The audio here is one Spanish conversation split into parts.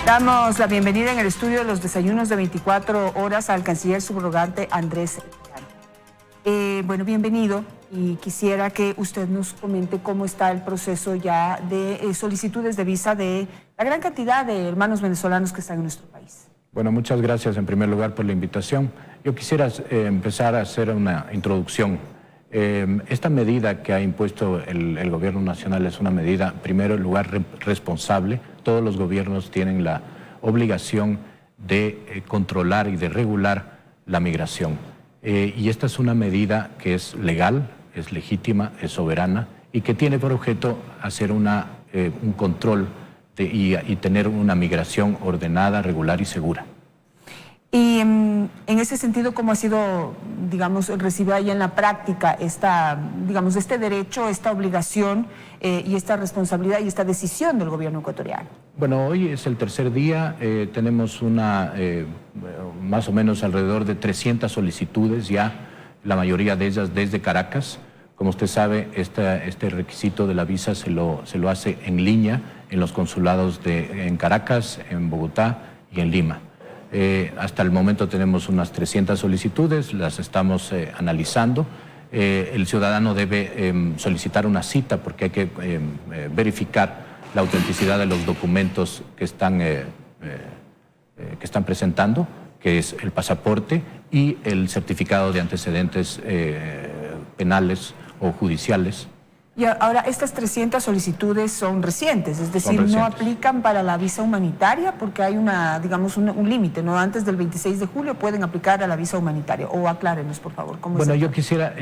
Damos la bienvenida en el estudio de los desayunos de 24 horas al canciller subrogante Andrés Herrera. Bueno, bienvenido, y quisiera que usted nos comente cómo está el proceso ya de solicitudes de visa de la gran cantidad de hermanos venezolanos que están en nuestro país. Bueno, muchas gracias en primer lugar por la invitación. Yo quisiera empezar a hacer una introducción. Esta medida que ha impuesto el gobierno nacional es una medida, en primer lugar, responsable. Todos los gobiernos tienen la obligación de controlar y de regular la migración. Y esta es una medida que es legal, es legítima, es soberana y que tiene por objeto hacer un control y tener una migración ordenada, regular y segura. Y en ese sentido, ¿cómo ha sido, digamos, recibida ya en la práctica este derecho, esta obligación y esta responsabilidad y esta decisión del gobierno ecuatoriano? Bueno, hoy es el tercer día, tenemos más o menos alrededor de 300 solicitudes ya, la mayoría de ellas desde Caracas. Como usted sabe, este requisito de la visa se lo hace en línea en los consulados en Caracas, en Bogotá y en Lima. Hasta el momento tenemos unas 300 solicitudes, las estamos analizando. El ciudadano debe solicitar una cita porque hay que verificar la autenticidad de los documentos que están presentando, que es el pasaporte y el certificado de antecedentes penales o judiciales. Y ahora, estas 300 solicitudes son recientes, es decir, no aplican para la visa humanitaria porque hay un límite, ¿no? Antes del 26 de julio pueden aplicar a la visa humanitaria. O aclárenos, por favor, ¿cómo Bueno, es? yo quisiera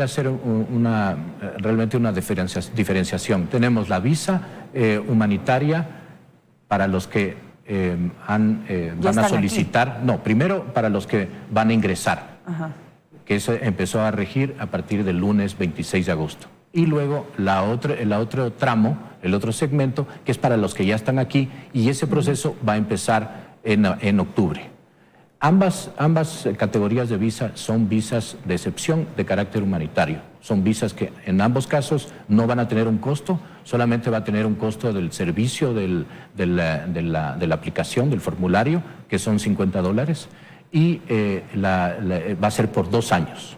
hacer realmente una diferenciación. Tenemos la visa humanitaria para los que van a solicitar, aquí. No, primero para los que van a ingresar, que eso empezó a regir a partir del lunes 26 de agosto. Y luego el otro tramo, el otro segmento, que es para los que ya están aquí, y ese proceso va a empezar en octubre. Ambas categorías de visa son visas de excepción de carácter humanitario. Son visas que en ambos casos no van a tener un costo, solamente va a tener un costo del servicio de la aplicación, del formulario, que son $50, y va a ser por 2 años.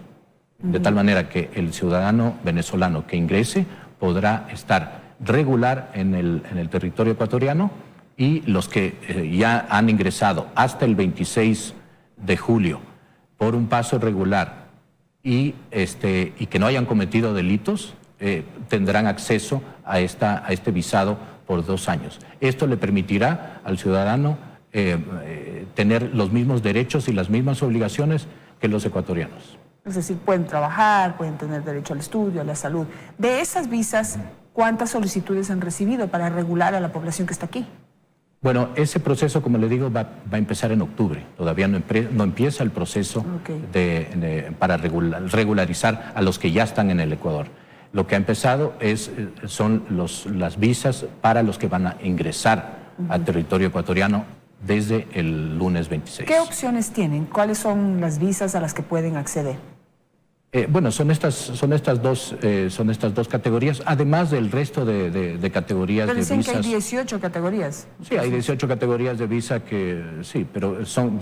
De tal manera que el ciudadano venezolano que ingrese podrá estar regular en el territorio ecuatoriano, y los que ya han ingresado hasta el 26 de julio por un paso regular y que no hayan cometido delitos tendrán acceso a este visado por 2 años. Esto le permitirá al ciudadano tener los mismos derechos y las mismas obligaciones que los ecuatorianos. Es decir, pueden trabajar, pueden tener derecho al estudio, a la salud. De esas visas, ¿cuántas solicitudes han recibido para regular a la población que está aquí? Bueno, ese proceso, como le digo, va a empezar en octubre. Todavía no empieza el proceso para regularizar a los que ya están en el Ecuador. Lo que ha empezado son las visas para los que van a ingresar al territorio ecuatoriano desde el lunes 26. ¿Qué opciones tienen? ¿Cuáles son las visas a las que pueden acceder? Bueno, son estas dos categorías, además del resto de categorías de visas. Pero dicen que hay 18 categorías. Sí, hay 18 categorías de visa que sí, pero son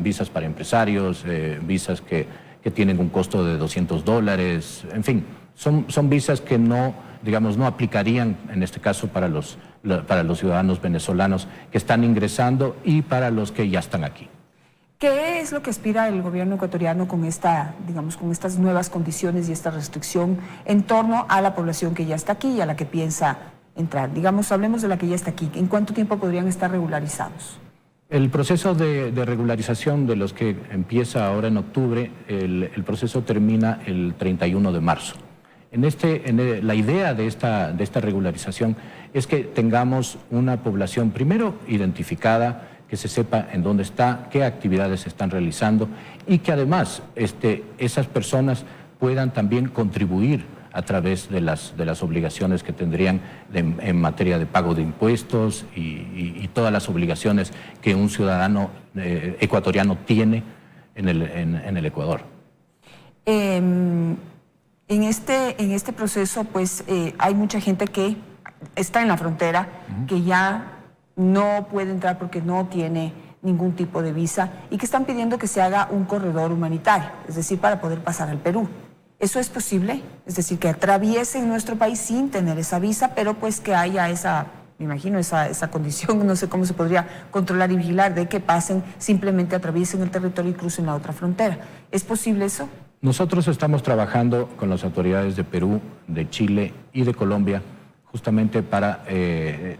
visas para empresarios, visas que tienen un costo de $200, en fin, son visas que no aplicarían en este caso para los ciudadanos venezolanos que están ingresando y para los que ya están aquí. ¿Qué es lo que aspira el gobierno ecuatoriano con estas nuevas condiciones y esta restricción en torno a la población que ya está aquí y a la que piensa entrar? Hablemos de la que ya está aquí. ¿En cuánto tiempo podrían estar regularizados? El proceso de regularización de los que empieza ahora en octubre, el proceso termina el 31 de marzo. La idea de esta regularización es que tengamos una población primero identificada, que se sepa en dónde está, qué actividades se están realizando y que además esas personas puedan también contribuir a través de las obligaciones que tendrían en materia de pago de impuestos y todas las obligaciones que un ciudadano ecuatoriano tiene en el Ecuador. En este proceso, pues, hay mucha gente que está en la frontera, que ya no puede entrar porque no tiene ningún tipo de visa y que están pidiendo que se haga un corredor humanitario, es decir, para poder pasar al Perú. ¿Eso es posible? Es decir, que atraviesen nuestro país sin tener esa visa, pero pues que haya esa, me imagino, esa condición, no sé cómo se podría controlar y vigilar, de que pasen, simplemente atraviesen el territorio y crucen la otra frontera. ¿Es posible eso? Nosotros estamos trabajando con las autoridades de Perú, de Chile y de Colombia justamente para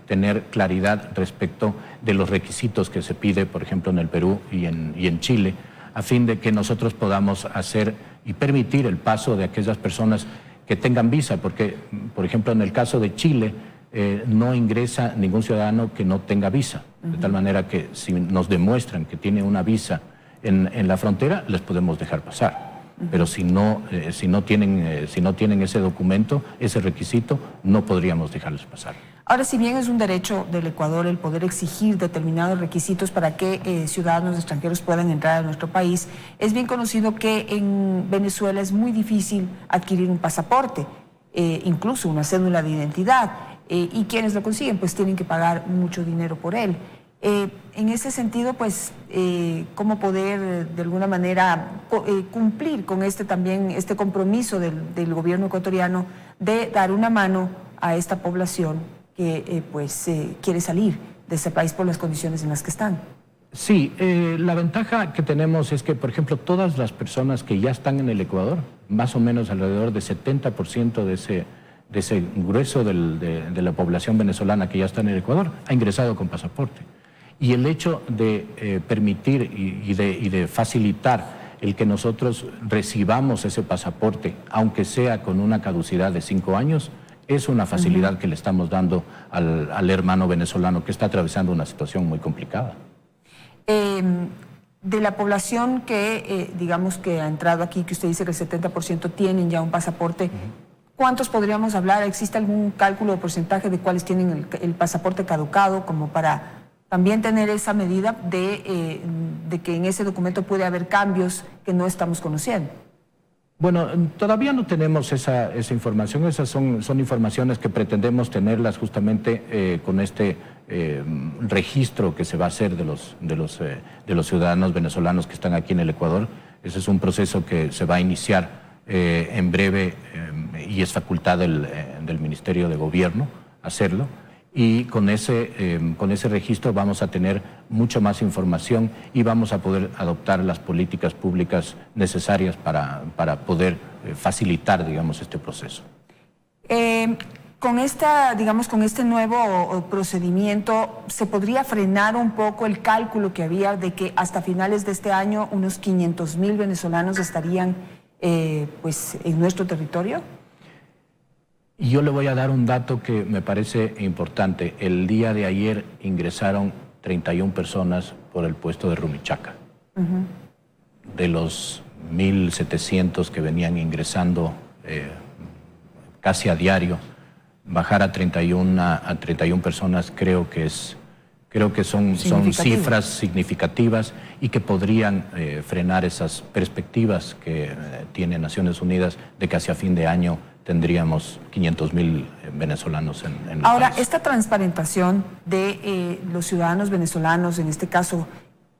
tener claridad respecto de los requisitos que se pide, por ejemplo, en el Perú y en Chile, a fin de que nosotros podamos hacer y permitir el paso de aquellas personas que tengan visa, porque, por ejemplo, en el caso de Chile, no ingresa ningún ciudadano que no tenga visa, de tal manera que si nos demuestran que tiene una visa en la frontera, les podemos dejar pasar. Pero si no tienen ese documento, ese requisito, no podríamos dejarles pasar. Ahora, si bien es un derecho del Ecuador el poder exigir determinados requisitos para que ciudadanos extranjeros puedan entrar a nuestro país, es bien conocido que en Venezuela es muy difícil adquirir un pasaporte, incluso una cédula de identidad, y quienes lo consiguen pues tienen que pagar mucho dinero por él. En ese sentido, pues, ¿cómo poder de alguna manera cumplir con este compromiso del gobierno ecuatoriano de dar una mano a esta población que quiere salir de ese país por las condiciones en las que están? Sí, la ventaja que tenemos es que, por ejemplo, todas las personas que ya están en el Ecuador, más o menos alrededor de 70% de ese grueso de la población venezolana que ya está en el Ecuador, ha ingresado con pasaporte. Y el hecho de permitir y de facilitar el que nosotros recibamos ese pasaporte, aunque sea con una caducidad de 5 años, es una facilidad que le estamos dando al hermano venezolano que está atravesando una situación muy complicada. De la población que, digamos, que ha entrado aquí, que usted dice que el 70% tienen ya un pasaporte, ¿cuántos podríamos hablar? ¿Existe algún cálculo de porcentaje de cuáles tienen el pasaporte caducado, como para también tener esa medida de que en ese documento puede haber cambios que no estamos conociendo? Bueno, todavía no tenemos esa información. Esas son informaciones que pretendemos tenerlas justamente con este registro que se va a hacer de los ciudadanos venezolanos que están aquí en el Ecuador. Ese es un proceso que se va a iniciar en breve y es facultad del Ministerio de Gobierno hacerlo. Y con ese registro vamos a tener mucho más información y vamos a poder adoptar las políticas públicas necesarias para poder facilitar, digamos, este proceso. Con este nuevo procedimiento, ¿se podría frenar un poco el cálculo que había de que hasta finales de este año unos 500.000 venezolanos estarían en nuestro territorio? Y yo le voy a dar un dato que me parece importante. El día de ayer ingresaron 31 personas por el puesto de Rumichaca. De los 1.700 que venían ingresando casi a diario, bajar a 31 personas creo que son cifras significativas y que podrían frenar esas perspectivas que tiene Naciones Unidas de que hacia fin de año tendríamos 500.000 venezolanos en el Ahora, país. esta transparentación de los ciudadanos venezolanos, en este caso,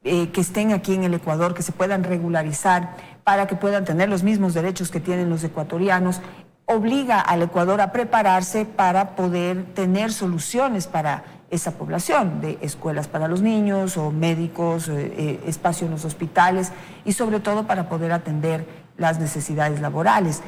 que estén aquí en el Ecuador, que se puedan regularizar para que puedan tener los mismos derechos que tienen los ecuatorianos, obliga al Ecuador a prepararse para poder tener soluciones para esa población, de escuelas para los niños o médicos, espacio en los hospitales y sobre todo para poder atender las necesidades laborales.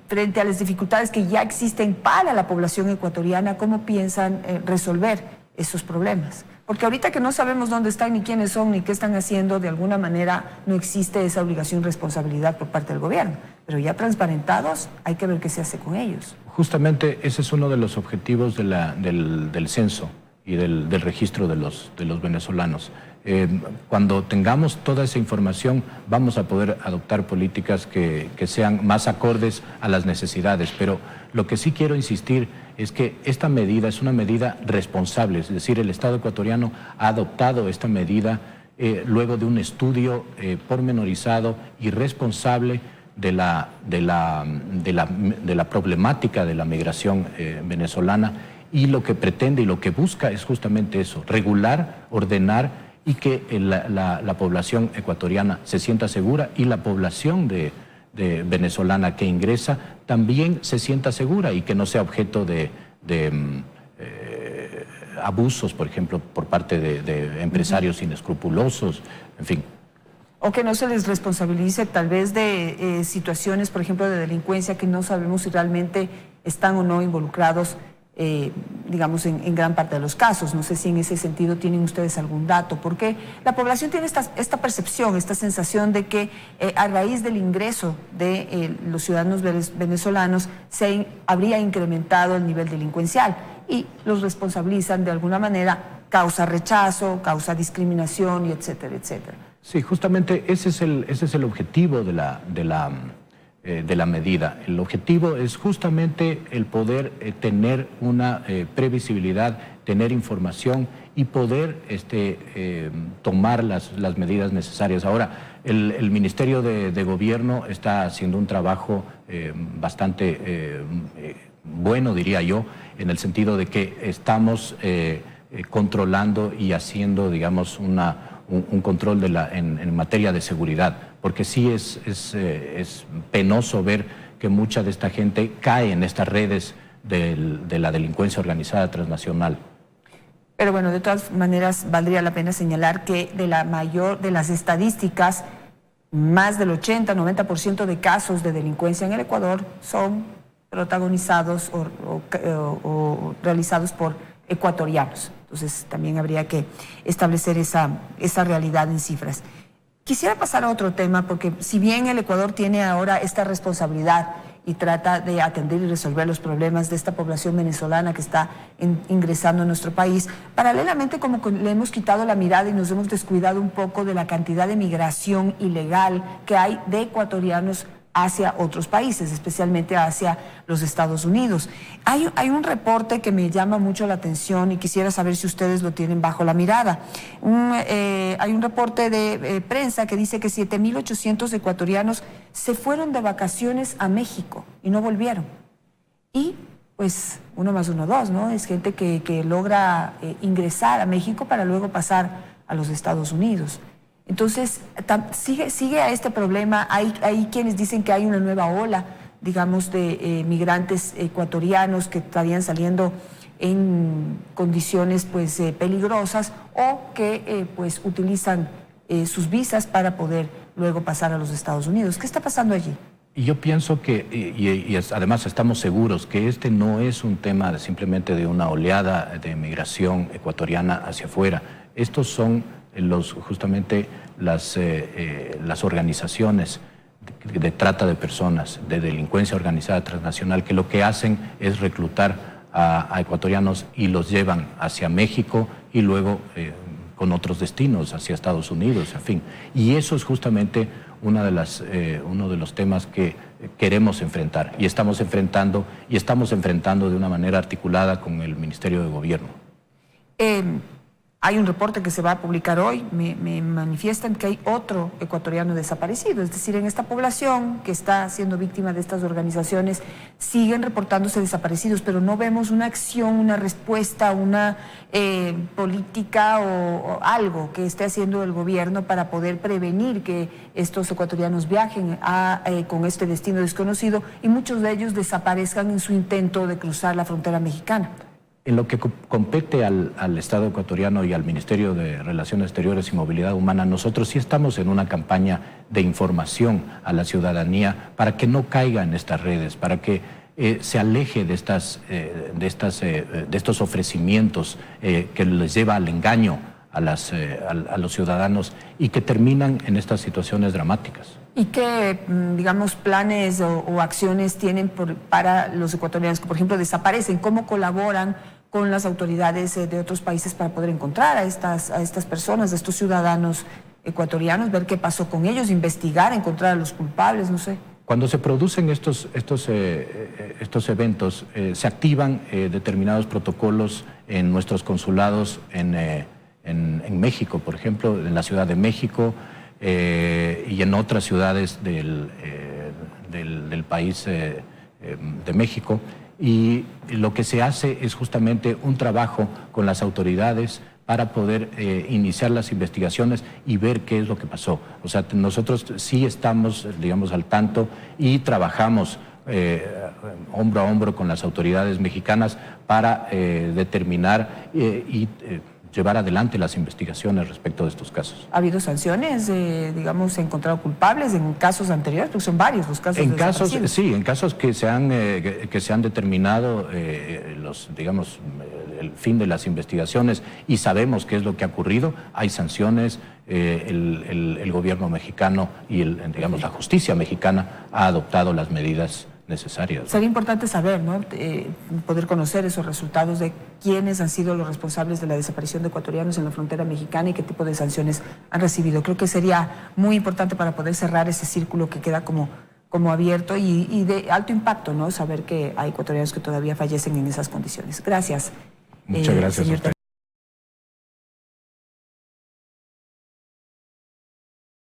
Frente a las dificultades que ya existen para la población ecuatoriana, ¿cómo piensan resolver esos problemas? Porque ahorita que no sabemos dónde están, ni quiénes son, ni qué están haciendo, de alguna manera no existe esa obligación, responsabilidad por parte del gobierno. Pero ya transparentados, hay que ver qué se hace con ellos. Justamente ese es uno de los objetivos del censo y del registro de los venezolanos. Cuando tengamos toda esa información vamos a poder adoptar políticas que sean más acordes a las necesidades, pero lo que sí quiero insistir es que esta medida es una medida responsable, es decir, el Estado ecuatoriano ha adoptado esta medida luego de un estudio pormenorizado y responsable de la problemática de la migración venezolana y lo que pretende y lo que busca es justamente eso, regular, ordenar y que la población ecuatoriana se sienta segura y la población de venezolana que ingresa también se sienta segura y que no sea objeto de abusos, por ejemplo, por parte de empresarios inescrupulosos, en fin. O que no se les responsabilice tal vez de situaciones, por ejemplo, de delincuencia que no sabemos si realmente están o no involucrados, digamos, en gran parte de los casos. No sé si en ese sentido tienen ustedes algún dato, porque la población tiene esta percepción, esta sensación de que a raíz del ingreso de los ciudadanos venezolanos se habría incrementado el nivel delincuencial y los responsabilizan de alguna manera, causa rechazo, causa discriminación y etcétera, etcétera. Sí, justamente ese es el objetivo de la medida. El objetivo es justamente el poder tener una previsibilidad, tener información y poder tomar las medidas necesarias. Ahora, el Ministerio de Gobierno está haciendo un trabajo bastante bueno, diría yo, en el sentido de que estamos controlando y haciendo, digamos, un control en materia de seguridad, porque sí es penoso ver que mucha de esta gente cae en estas redes de la delincuencia organizada transnacional. Pero bueno, de todas maneras valdría la pena señalar que de las estadísticas, más del 80-90% de casos de delincuencia en el Ecuador son protagonizados o realizados por ecuatorianos. Entonces también habría que establecer esa realidad en cifras. Quisiera pasar a otro tema, porque si bien el Ecuador tiene ahora esta responsabilidad y trata de atender y resolver los problemas de esta población venezolana que está ingresando a nuestro país, paralelamente como que le hemos quitado la mirada y nos hemos descuidado un poco de la cantidad de migración ilegal que hay de ecuatorianos hacia otros países, especialmente hacia los Estados Unidos. Hay un reporte que me llama mucho la atención y quisiera saber si ustedes lo tienen bajo la mirada. Hay un reporte de prensa que dice que 7.800 ecuatorianos se fueron de vacaciones a México y no volvieron. Y pues 1 más 1, 2, ¿no? Es gente que logra ingresar a México para luego pasar a los Estados Unidos. Entonces, sigue a este problema. Hay quienes dicen que hay una nueva ola, digamos, de migrantes ecuatorianos que estarían saliendo en condiciones pues peligrosas o que pues utilizan sus visas para poder luego pasar a los Estados Unidos. ¿Qué está pasando allí? Y yo pienso que, además estamos seguros que este no es un tema simplemente de una oleada de migración ecuatoriana hacia afuera. Estos son justamente las organizaciones de trata de personas, de delincuencia organizada transnacional, que lo que hacen es reclutar a ecuatorianos y los llevan hacia México y luego con otros destinos, hacia Estados Unidos, en fin. Y eso es justamente uno de los temas que queremos enfrentar y estamos enfrentando de una manera articulada con el Ministerio de Gobierno. Hay un reporte que se va a publicar hoy, me manifiestan que hay otro ecuatoriano desaparecido, es decir, en esta población que está siendo víctima de estas organizaciones siguen reportándose desaparecidos, pero no vemos una acción, una respuesta, una política o algo que esté haciendo el gobierno para poder prevenir que estos ecuatorianos viajen con este destino desconocido y muchos de ellos desaparezcan en su intento de cruzar la frontera mexicana. En lo que compete al Estado ecuatoriano y al Ministerio de Relaciones Exteriores y Movilidad Humana, nosotros sí estamos en una campaña de información a la ciudadanía para que no caiga en estas redes, para que se aleje de estos ofrecimientos que les lleva al engaño a los ciudadanos y que terminan en estas situaciones dramáticas. ¿Y qué, digamos, planes o acciones tienen para los ecuatorianos que, por ejemplo, desaparecen? ¿Cómo colaboran con las autoridades de otros países para poder encontrar a estas personas, a estos ciudadanos ecuatorianos, ver qué pasó con ellos, investigar, encontrar a los culpables, no sé? Cuando se producen estos eventos, se activan determinados protocolos en nuestros consulados en México, por ejemplo, en la Ciudad de México, y en otras ciudades del país de México, y lo que se hace es justamente un trabajo con las autoridades para poder iniciar las investigaciones y ver qué es lo que pasó. O sea, nosotros sí estamos, digamos, al tanto y trabajamos hombro a hombro con las autoridades mexicanas para determinar y llevar adelante las investigaciones respecto de estos casos. ¿Ha habido sanciones, digamos, se han encontrado culpables en casos anteriores? Porque son varios los casos. En casos, sí, en casos que se han determinado digamos, el fin de las investigaciones y sabemos qué es lo que ha ocurrido, hay sanciones, el gobierno mexicano y digamos, la justicia mexicana ha adoptado las medidas necesarias. Sería importante saber, ¿no? Poder conocer esos resultados de quiénes han sido los responsables de la desaparición de ecuatorianos en la frontera mexicana y qué tipo de sanciones han recibido. Creo que sería muy importante para poder cerrar ese círculo que queda como abierto y de alto impacto, ¿no? Saber que hay ecuatorianos que todavía fallecen en esas condiciones. Gracias. Muchas gracias. Señor